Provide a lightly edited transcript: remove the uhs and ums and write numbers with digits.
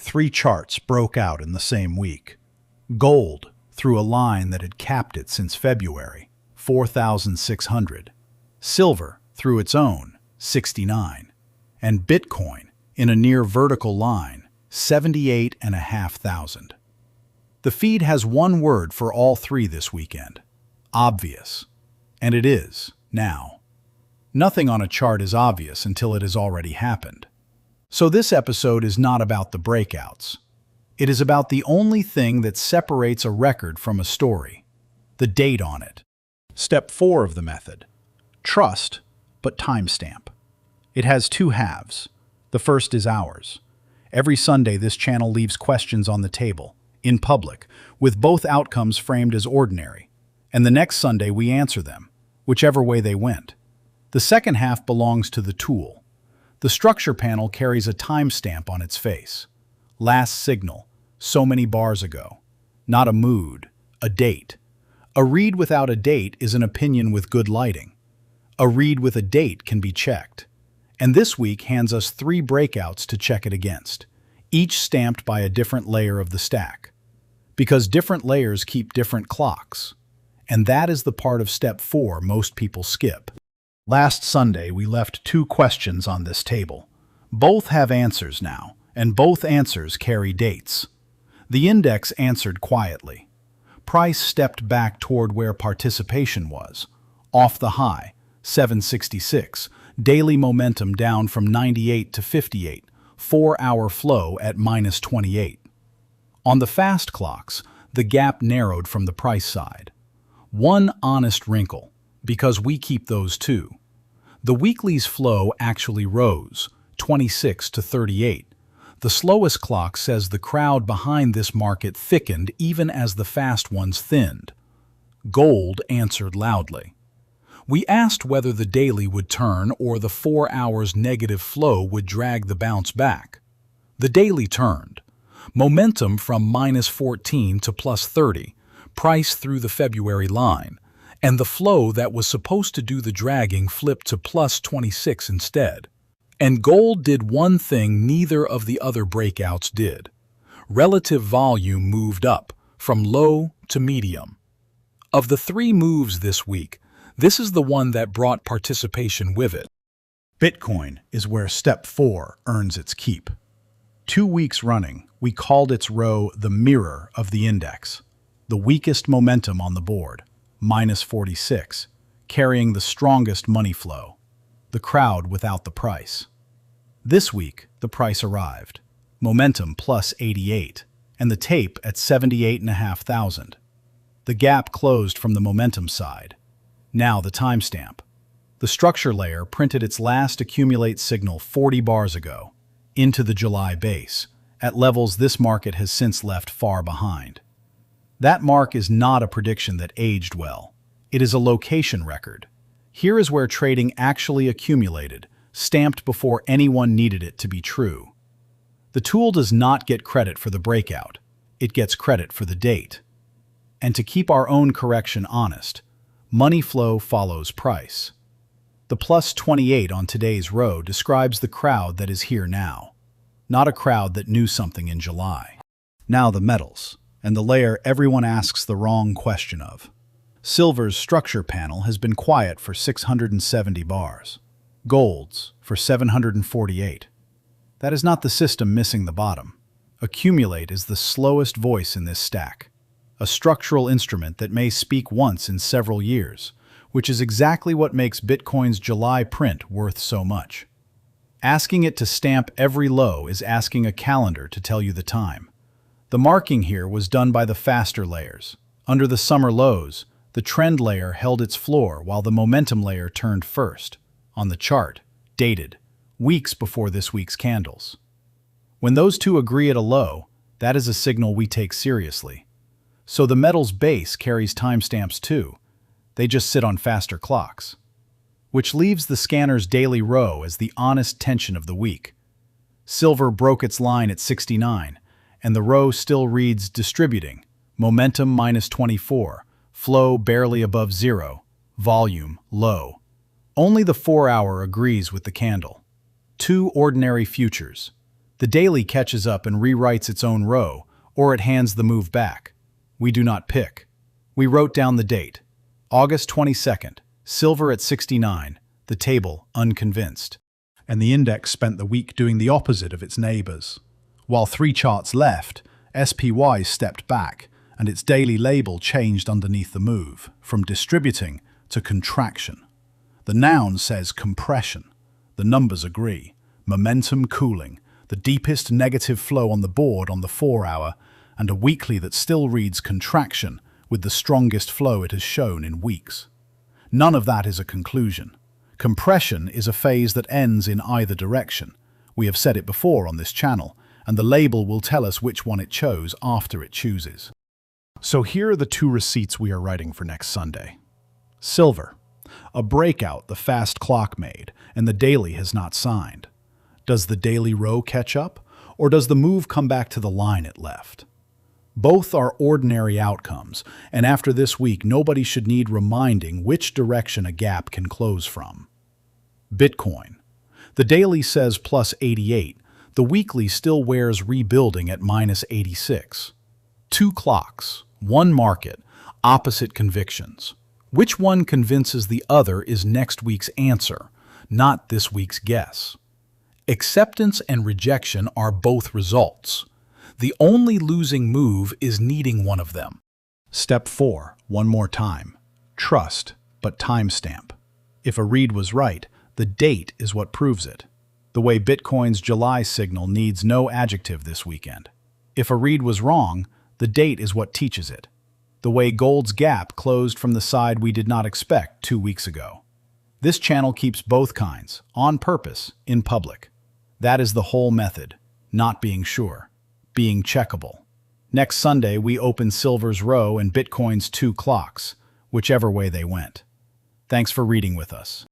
Three charts broke out in the same week. Gold, through a line that had capped it since February, 4,600. Silver, through its own, 69. And Bitcoin, in a near vertical line, 78,500. The feed has one word for all three this weekend: obvious. And it is, now. Nothing on a chart is obvious until it has already happened. So this episode is not about the breakouts. It is about the only thing that separates a record from a story: the date on it. Step 4 of the method: trust, but timestamp. It has two halves. The first is ours. Every Sunday, this channel leaves questions on the table, in public, with both outcomes framed as ordinary. And the next Sunday, we answer them, whichever way they went. The second half belongs to the tool. The structure panel carries a timestamp on its face. Last signal, so many bars ago. Not a mood, a date. A read without a date is an opinion with good lighting. A read with a date can be checked. And this week hands us 3 breakouts to check it against, each stamped by a different layer of the stack. Because different layers keep different clocks. And that is the part of step 4 most people skip. Last Sunday, we left 2 questions on this table. Both have answers now, and both answers carry dates. The index answered quietly. Price stepped back toward where participation was, off the high, 766, daily momentum down from 98 to 58, 4-hour flow at minus 28. On the fast clocks, the gap narrowed from the price side. One honest wrinkle, because we keep those too. The weekly's flow actually rose, 26 to 38. The slowest clock says the crowd behind this market thickened even as the fast ones thinned. Gold answered loudly. We asked whether the daily would turn or the 4 hours negative flow would drag the bounce back. The daily turned. Momentum from minus 14 to plus 30, price through the February line, and the flow that was supposed to do the dragging flipped to plus 26 instead. And gold did one thing neither of the other breakouts did. Relative volume moved up, from low to medium. Of the 3 moves this week, this is the one that brought participation with it. Bitcoin is where step 4 earns its keep. 2 weeks running, we called its row the mirror of the index, the weakest momentum on the board, minus 46, carrying the strongest money flow, the crowd without the price. This week, the price arrived, momentum plus 88, and the tape at 78,500. The gap closed from the momentum side. Now the timestamp. The structure layer printed its last accumulate signal 40 bars ago, into the July base, at levels this market has since left far behind. That mark is not a prediction that aged well. It is a location record. Here is where trading actually accumulated, stamped before anyone needed it to be true. The tool does not get credit for the breakout. It gets credit for the date. And to keep our own correction honest, money flow follows price. The plus 28 on today's row describes the crowd that is here now, not a crowd that knew something in July. Now the metals, and the layer everyone asks the wrong question of. Silver's structure panel has been quiet for 670 bars. Gold's for 748. That is not the system missing the bottom. Accumulate is the slowest voice in this stack. A structural instrument that may speak once in several years, which is exactly what makes Bitcoin's July print worth so much. Asking it to stamp every low is asking a calendar to tell you the time. The marking here was done by the faster layers. Under the summer lows, the trend layer held its floor while the momentum layer turned first, on the chart, dated, weeks before this week's candles. When those two agree at a low, that is a signal we take seriously. So the metal's base carries timestamps too. They just sit on faster clocks. Which leaves the scanner's daily row as the honest tension of the week. Silver broke its line at 69, and the row still reads distributing, momentum minus 24, flow barely above 0, volume low. Only the 4-hour agrees with the candle. 2 ordinary futures. The daily catches up and rewrites its own row, or it hands the move back. We do not pick. We wrote down the date. August 22nd, silver at 69, the table unconvinced. And the index spent the week doing the opposite of its neighbors. While 3 charts left, SPY stepped back, and its daily label changed underneath the move, from distributing to contraction. The noun says compression. The numbers agree. Momentum cooling, the deepest negative flow on the board on the 4-hour, and a weekly that still reads contraction with the strongest flow it has shown in weeks. None of that is a conclusion. Compression is a phase that ends in either direction. We have said it before on this channel, and the label will tell us which one it chose after it chooses. So here are the 2 receipts we are writing for next Sunday. Silver, a breakout the fast clock made, and the daily has not signed. Does the daily row catch up, or does the move come back to the line it left? Both are ordinary outcomes, and after this week, nobody should need reminding which direction a gap can close from. Bitcoin. The daily says plus 88. The weekly still wears rebuilding at minus 86. 2 clocks, 1 market, opposite convictions. Which one convinces the other is next week's answer, not this week's guess. Acceptance and rejection are both results. The only losing move is needing one of them. Step 4, one more time. Trust, but timestamp. If a read was right, the date is what proves it. The way Bitcoin's July signal needs no adjective this weekend. If a read was wrong, the date is what teaches it. The way gold's gap closed from the side we did not expect 2 weeks ago. This channel keeps both kinds, on purpose, in public. That is the whole method, not being sure, being checkable. Next Sunday, we open silver's row and Bitcoin's 2 clocks, whichever way they went. Thanks for reading with us.